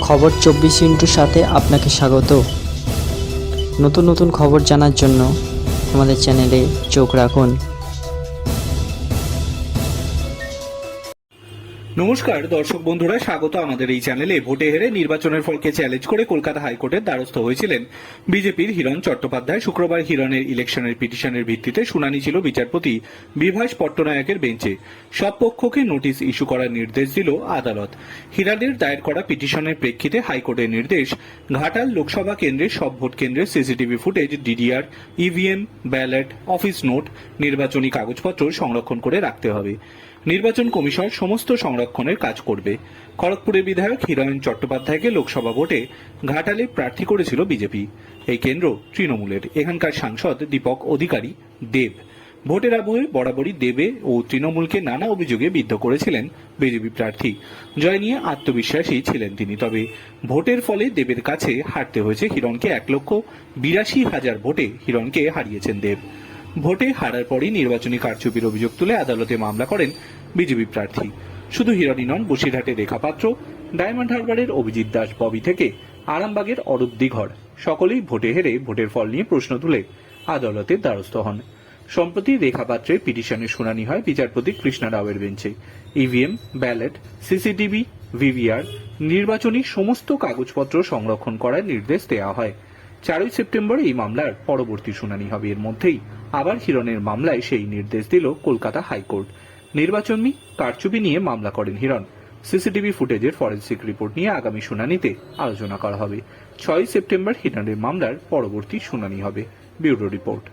খবর 24 সাথে আপনাকে স্বাগত। নতুন নতুন খবর জানার জন্য আমাদের চ্যানেলে চোখ রাখুন। নমস্কার দর্শক বন্ধুরা, স্বাগত আমাদের এই চ্যানেলে। ভোটে হেরে নির্বাচনের ফলকে চ্যালেঞ্জ করে কলকাতা হাইকোর্টের দ্বারস্থ হয়েছিলেন বিজেপির হিরণ চট্টোপাধ্যায়। শুক্রবার হিরণের ইলেকশনের পিটিশনের ভিত্তিতে শুনানি ছিল বিচারপতি বিভাস পট্টনায়কের বেঞ্চে। সব পক্ষকে নোটিশ ইস্যু করার নির্দেশ দিল আদালত। হিরণের দায়ের করা পিটিশনের প্রেক্ষিতে হাইকোর্টের নির্দেশ, ঘাটাল লোকসভা কেন্দ্রের সব ভোট কেন্দ্রের CCTV footage, DDR, EVM, ballot, office note, নির্বাচনী কাগজপত্র সংরক্ষণ করে রাখতে হবে। নির্বাচন কমিশন সমস্ত সংরক্ষণের কাজ করবে। খড়গপুরের বিধায়ক হিরণ চট্টোপাধ্যায়কে লোকসভা ভোটে ঘাটালে প্রার্থী করেছিল বিজেপি। এই কেন্দ্র তৃণমূলের। এখানকার সাংসদ দীপক অধিকারী দেব। ভোটের আবহে বরাবরই দেবে ও তৃণমূলকে নানা অভিযোগে বিদ্ধ করেছিলেন বিজেপি প্রার্থী। জয় নিয়ে আত্মবিশ্বাসী ছিলেন তিনি। তবে ভোটের ফলে দেবের কাছে হারতে হয়েছে হিরণকে। 1,82,000 ভোটে হিরণকে হারিয়েছেন দেব। ভোটে হারার পরই নির্বাচনী কারচুপির অভিযোগ তুলে আদালতে মামলা করেন বিজেপি প্রার্থী। শুধু হিরণই নন, বসিরহাটের রেখা পাত্র, ডায়মন্ড হারবারের অভিজিৎ দাস ববি থেকে আরামবাগের অরূপ দিঘর সকলেই ভোটে হেরে ভোটের ফল নিয়ে প্রশ্ন তুলে আদালতের দ্বারস্থ হন। সম্প্রতি রেখা পাত্রের পিটিশনের শুনানি হয় বিচারপতি কৃষ্ণা রাওয়ের বেঞ্চে। ইভিএম, ব্যালট, সিসিটিভি, ভিভিআর, নির্বাচনী সমস্ত কাগজপত্র সংরক্ষণ করার নির্দেশ দেওয়া হয়। 4 সেপ্টেম্বর এই মামলার পরবর্তী শুনানি হবে। এর মধ্যেই আবার হিরণের মামলায় সেই নির্দেশ দিল কলকাতা হাইকোর্ট। নির্বাচনী কারচুপি নিয়ে মামলা করেন হিরণ। সিসিটিভি ফুটেজের ফরেন্সিক রিপোর্ট নিয়ে আগামী শুনানিতে আলোচনা করা হবে। 6 সেপ্টেম্বর হিরণের মামলার পরবর্তী শুনানি হবে। Bureau report.